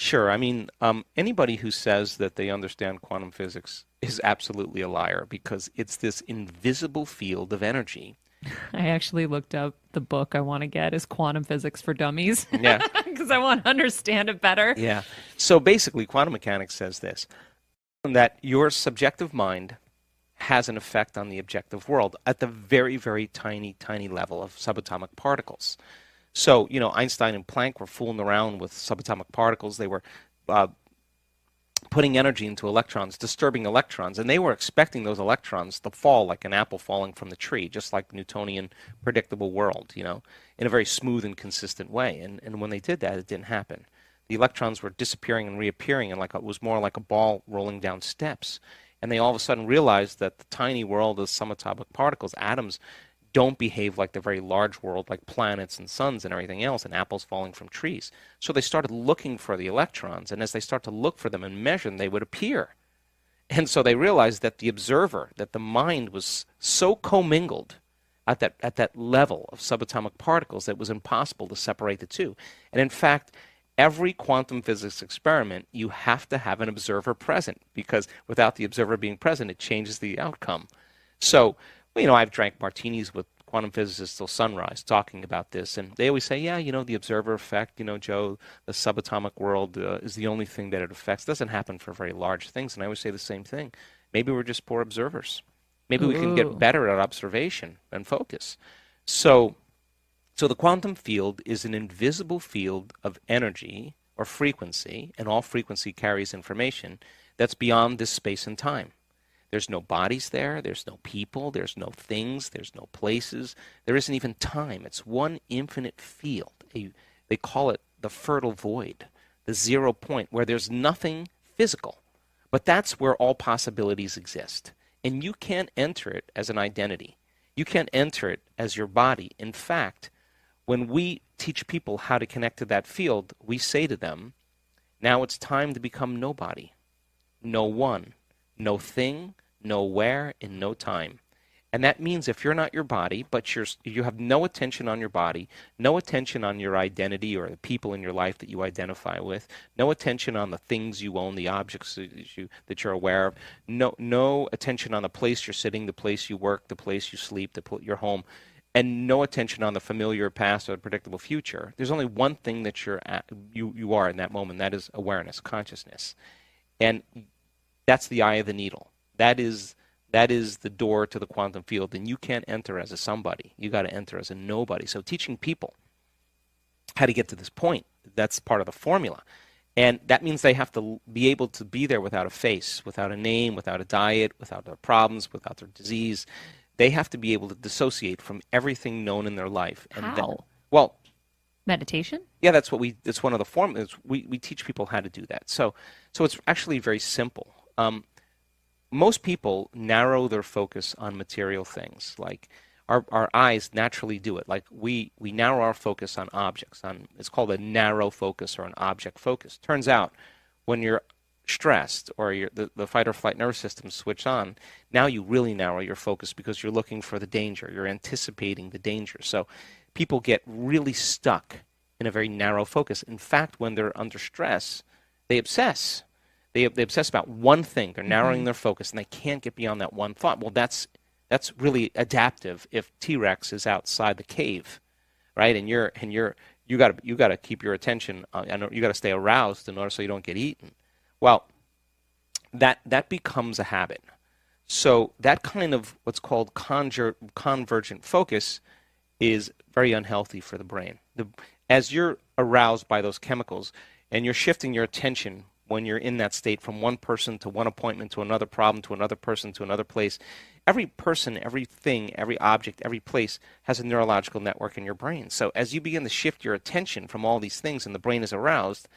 Sure. I mean, anybody who says that they understand quantum physics is absolutely a liar because it's this invisible field of energy. I actually looked up the book I want to get is Quantum Physics for Dummies Yeah. because I want to understand it better. Yeah. So basically, quantum mechanics says this, that your subjective mind has an effect on the objective world at the very, very tiny, tiny level of subatomic particles. So, Einstein and Planck were fooling around with subatomic particles. They were uh, putting energy into electrons, disturbing electrons, and they were expecting those electrons to fall like an apple falling from the tree, just like the Newtonian predictable world, in a very smooth and consistent way. And when they did that, it didn't happen. The electrons were disappearing and reappearing, and it was more like a ball rolling down steps. And they all of a sudden realized that the tiny world of subatomic particles, atoms, don't behave like the very large world, like planets and suns and everything else, and apples falling from trees. So they started looking for the electrons, and as they start to look for them and measure them, they would appear. And so they realized that the observer, that the mind was so commingled at that level of subatomic particles that it was impossible to separate the two. And in fact, every quantum physics experiment, you have to have an observer present because without the observer being present, it changes the outcome. So, I've drank martinis with quantum physicists till sunrise talking about this, and they always say, yeah, the observer effect, Joe, the subatomic world is the only thing that it affects. It doesn't happen for very large things, and I always say the same thing. Maybe we're just poor observers. Maybe we can get Ooh. better at observation and focus. So, so the quantum field is an invisible field of energy or frequency, and all frequency carries information that's beyond this space and time. There's no bodies there, there's no people, there's no things, there's no places, there isn't even time. It's one infinite field. They call it the fertile void, the 0 point, where there's nothing physical. But that's where all possibilities exist. And you can't enter it as an identity. You can't enter it as your body. In fact, when we teach people how to connect to that field, we say to them, now it's time to become nobody, no one, no thing, no where, in no time. And that means if you're not your body, but you have no attention on your body, no attention on your identity or the people in your life that you identify with, no attention on the things you own, the objects that you're aware of, no attention on the place you're sitting, the place you work, the place you sleep, your home, and no attention on the familiar past or the predictable future. There's only one thing that you are in that moment. That is awareness, consciousness, and that's the eye of the needle. That is the door to the quantum field, and you can't enter as a somebody. You got to enter as a nobody. So teaching people how to get to this point, that's part of the formula. And that means they have to be able to be there without a face, without a name, without a diet, without their problems, without their disease. They have to be able to dissociate from everything known in their life. And then, How? well, Meditation? yeah, it's one of the formulas. We teach people how to do that. So it's actually very simple. Most people narrow their focus on material things. Like our eyes naturally do it. Like we narrow our focus on objects. It's called a narrow focus or an object focus. Turns out when you're stressed or the fight or flight nervous system switch on, now you really narrow your focus because you're looking for the danger. You're anticipating the danger. So people get really stuck in a very narrow focus. In fact, when they're under stress, they obsess. They obsess about one thing. They're narrowing Hmm. their focus, and they can't get beyond that one thought. Well, that's really adaptive if T-Rex is outside the cave, right? And you got to keep your attention. And you got to stay aroused in order so you don't get eaten. Well, that becomes a habit. So that kind of what's called convergent focus is very unhealthy for the brain. As you're aroused by those chemicals and you're shifting your attention when you're in that state from one person to one appointment to another problem to another person to another place, every person, everything, every object, every place has a neurological network in your brain. So as you begin to shift your attention from all these things and the brain is aroused,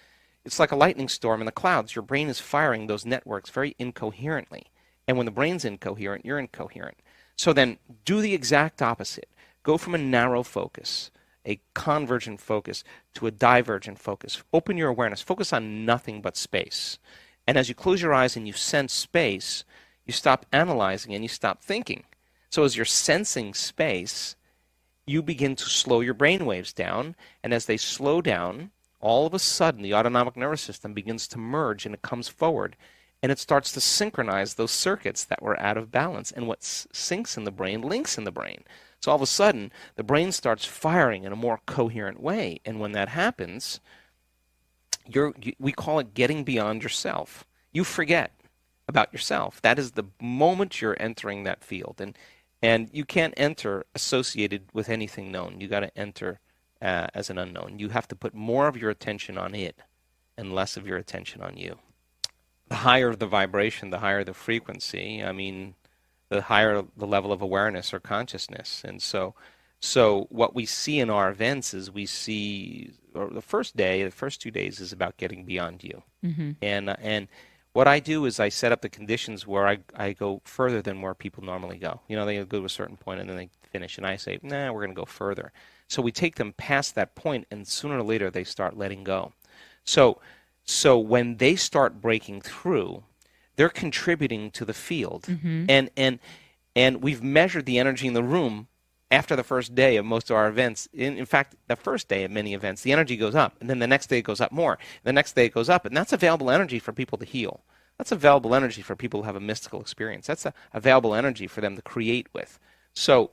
it's like a lightning storm in the clouds. Your brain is firing those networks very incoherently. And when the brain's incoherent, you're incoherent. So then do the exact opposite. Go from a narrow focus, a convergent focus, to a divergent focus. Open your awareness. Focus on nothing but space. And as you close your eyes and you sense space, you stop analyzing and you stop thinking. So as you're sensing space, you begin to slow your brain waves down. And as they slow down, all of a sudden the autonomic nervous system begins to merge and it comes forward and it starts to synchronize those circuits that were out of balance. And what syncs in the brain links in the brain. So all of a sudden, the brain starts firing in a more coherent way. And when that happens, we call it getting beyond yourself. You forget about yourself. That is the moment you're entering that field. And you can't enter associated with anything known. You got to enter as an unknown. You have to put more of your attention on it and less of your attention on you. The higher the vibration, the higher the frequency. I mean, the higher the level of awareness or consciousness. And so what we see in our events is we see, or the first 2 days is about getting beyond you. Mm-hmm. And what I do is I set up the conditions where I go further than where people normally go. You know, they go to a certain point and then they finish, and I say, nah, we're going to go further. So we take them past that point, and sooner or later they start letting go. So when they start breaking through, they're contributing to the field. Mm-hmm. And we've measured the energy in the room after the first day of most of our events. In fact, the first day of many events, the energy goes up, and then the next day it goes up more. The next day it goes up, and that's available energy for people to heal. That's available energy for people who have a mystical experience. That's available energy for them to create with. So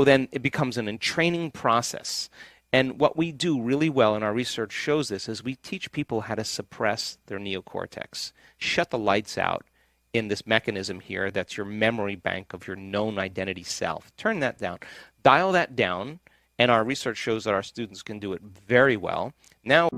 then it becomes an entraining process. And what we do really well, and our research shows this, is we teach people how to suppress their neocortex. Shut the lights out in this mechanism here that's your memory bank of your known identity self. Turn that down. Dial that down, and our research shows that our students can do it very well. Now,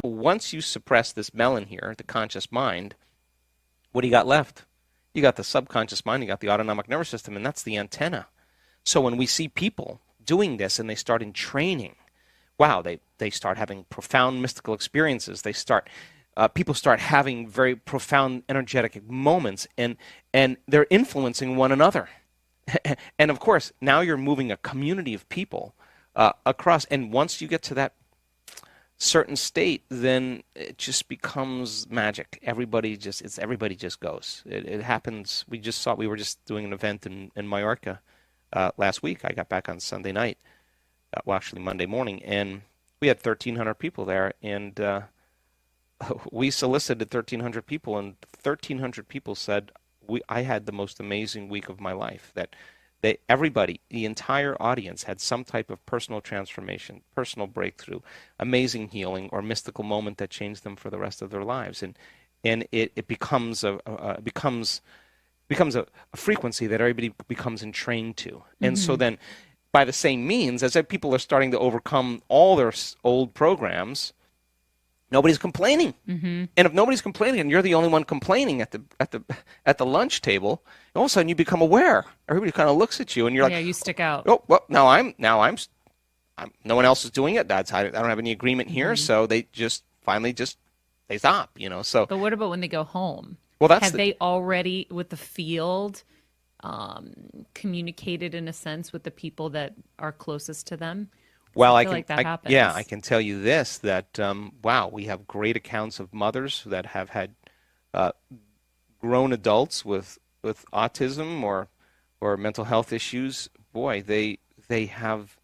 once you suppress this melon here, the conscious mind, what do you got left? You got the subconscious mind, you got the autonomic nervous system, and that's the antenna. So when we see people doing this and they start in training, wow, they start having profound mystical experiences. People start having very profound energetic moments, and they're influencing one another. And of course, now you're moving a community of people across. And once you get to that certain state, then it just becomes magic. Everybody just goes. It happens. We were just doing an event in Mallorca last week. I got back on Sunday night, well, actually Monday morning, and we had 1,300 people there, and we solicited 1,300 people, and 1,300 people said, I had the most amazing week of my life. That everybody, the entire audience, had some type of personal transformation, personal breakthrough, amazing healing, or mystical moment that changed them for the rest of their lives. And it becomes a frequency that everybody becomes entrained to. And so then, by the same means, as people are starting to overcome all their old programs, nobody's complaining. And if nobody's complaining and you're the only one complaining at the lunch table, all of a sudden you become aware. Everybody kind of looks at you and you're like, yeah, you stick out. Oh, well, now I'm no one else is doing it. I don't have any agreement here, so they just finally they stop, So But what about when they go home? Well, have they already, with the field, communicated in a sense with the people that are closest to them? Because I Well, feel like that yeah, I happens. can tell you this, that wow, we have great accounts of mothers that have had uh, grown adults with autism or mental health issues. Boy, they have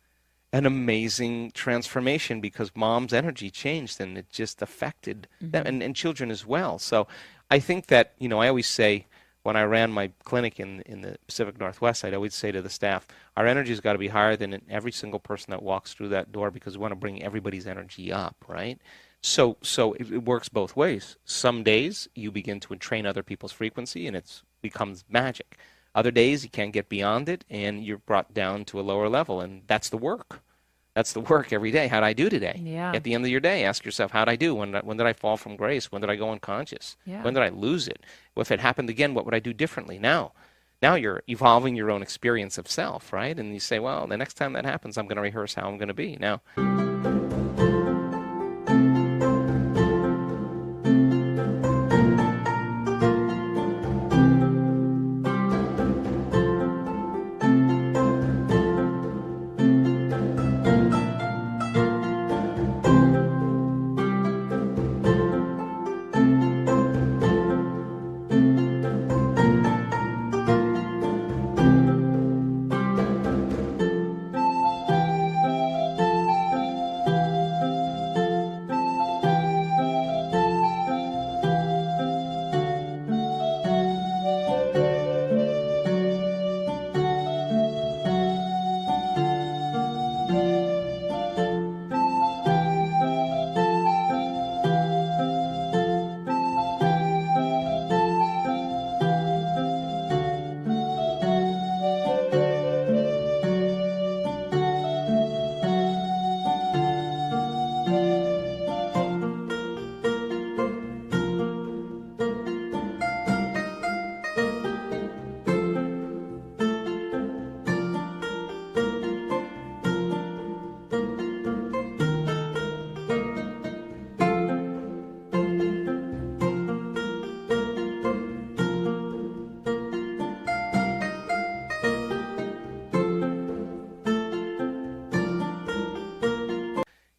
an amazing transformation because mom's energy changed and it just affected them Hmm. and children as well. So I think that, I always say when I ran my clinic in the Pacific Northwest, I'd always say to the staff, our energy's got to be higher than every single person that walks through that door because we want to bring everybody's energy up, right? So it works both ways. Some days you begin to entrain other people's frequency and it becomes magic. Other days you can't get beyond it and you're brought down to a lower level, and that's the work. That's the work every day. How'd I do today? Yeah. At the end of your day, ask yourself, how'd I do? When did I fall from grace? When did I go unconscious? Yeah. When did I lose it? Well, if it happened again, what would I do differently now? Now you're evolving your own experience of self, right? And you say, well, the next time that happens, I'm going to rehearse how I'm going to be. Now,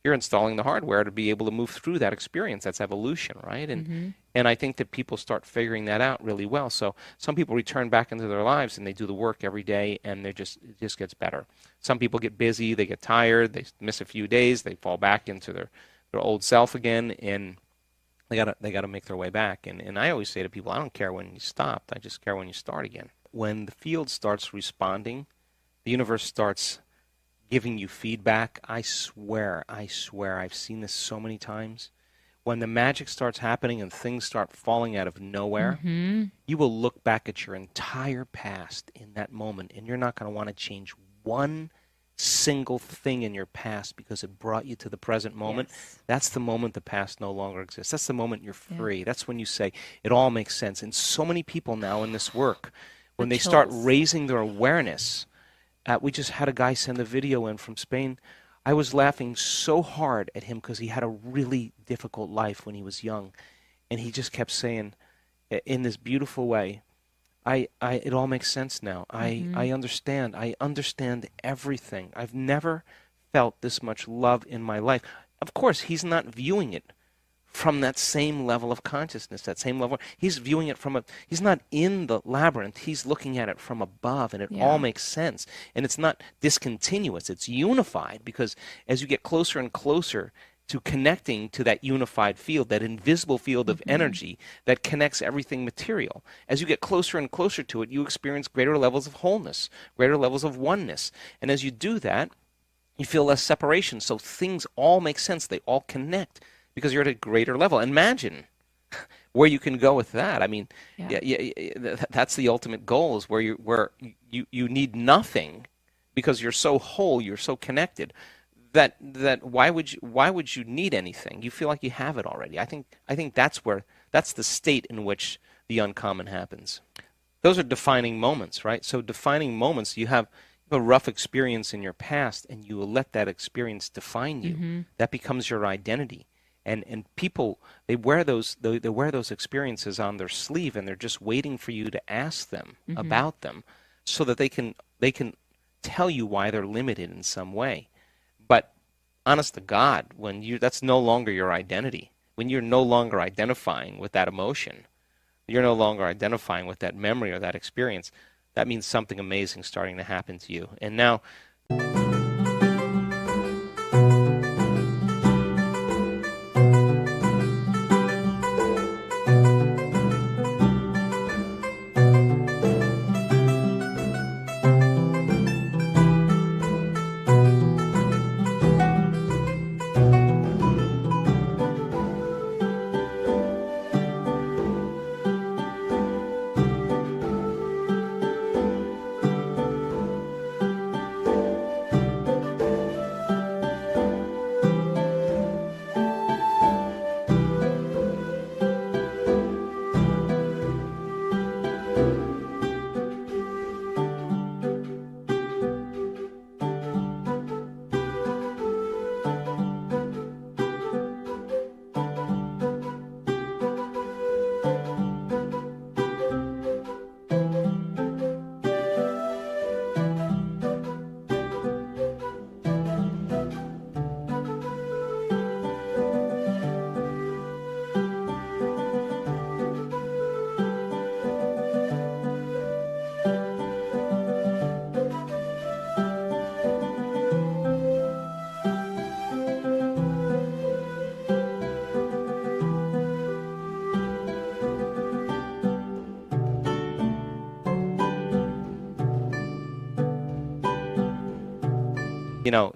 you're installing the hardware to be able to move through that experience. That's evolution, right? Hmm. And I think that people start figuring that out really well. So some people return back into their lives and they do the work every day, and it just gets better. Some people get busy, they get tired, they miss a few days, they fall back into their old self again, and they gotta make their way back. And I always say to people, I don't care when you stopped, I just care when you start again. When the field starts responding, the universe starts giving you feedback. I swear, I've seen this so many times. When the magic starts happening and things start falling out of nowhere, Hmm. you will look back at your entire past in that moment, and you're not going to want to change one single thing in your past because it brought you to the present moment. Yes. That's the moment the past no longer exists. That's the moment you're Yeah. free. That's when you say, it all makes sense. And so many people now in this work, The when they start chills. raising their awareness, we just had a guy send a video in from Spain. I was laughing so hard at him because he had a really difficult life when he was young. And he just kept saying, in this beautiful way, it all makes sense now. Hmm. I understand. I understand everything. I've never felt this much love in my life. Of course, he's not viewing it from that same level of consciousness, that same level. He's viewing it he's not in the labyrinth. He's looking at it from above, and it all Yeah. makes sense. And it's not discontinuous, it's unified because as you get closer and closer to connecting to that unified field, that invisible field of Hmm. energy that connects everything material, as you get closer and closer to it, you experience greater levels of wholeness, greater levels of oneness. And as you do that, you feel less separation. So things all make sense. They all connect because you're at a greater level. Imagine where you can go with that. I mean, Yeah. that's the ultimate goal is where you need nothing because you're so whole, you're so connected that why would you need anything? You feel like you have it already. I think that's the state in which the uncommon happens. Those are defining moments, right? So defining moments, you have a rough experience in your past and you will let that experience define you. Hmm. That becomes your identity. And people, they wear those experiences on their sleeve and they're just waiting for you to ask them Hmm. about them so that they can tell you why they're limited in some way. But honest to God, when you that's no longer your identity. When you're no longer identifying with that emotion, you're no longer identifying with that memory or that experience, that means something amazing starting to happen to you. And now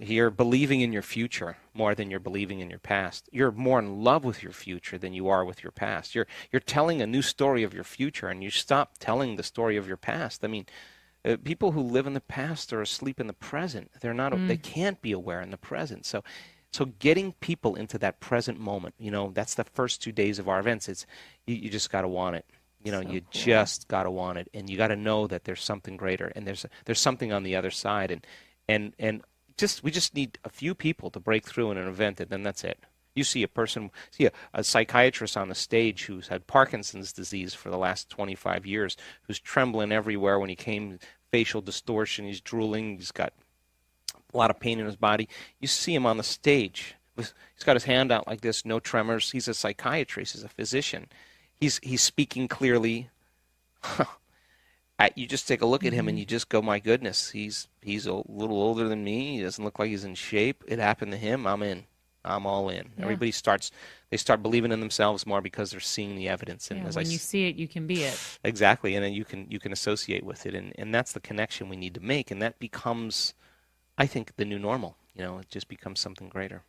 you're believing in your future more than you're believing in your past. You're more in love with your future than you are with your past. You're telling a new story of your future, and you stop telling the story of your past. I mean, people who live in the past are asleep in the present. They're not. They Mm, can't be aware in the present. So getting people into that present moment, that's the first 2 days of our events. It's you just got to want it. so You cool. just got to want it, and you got to know that there's something greater, and there's something on the other side, and we just need a few people to break through in an event, and then that's it. You see a psychiatrist on the stage who's had Parkinson's disease for the last 25 years, who's trembling everywhere when he came, facial distortion, he's drooling, he's got a lot of pain in his body. You see him on the stage. He's got his hand out like this, no tremors. He's a psychiatrist, he's a physician. He's speaking clearly. You just take a look at him and Hmm. you just go, my goodness, he's a little older than me. He doesn't look like he's in shape. It happened to him. I'm in. I'm all in. Yeah. They start believing in themselves more because they're seeing the evidence. And Yeah. as When you see it, you can be it. exactly, and then you can associate with it, and that's the connection we need to make, and that becomes, I think, the new normal. It just becomes something greater.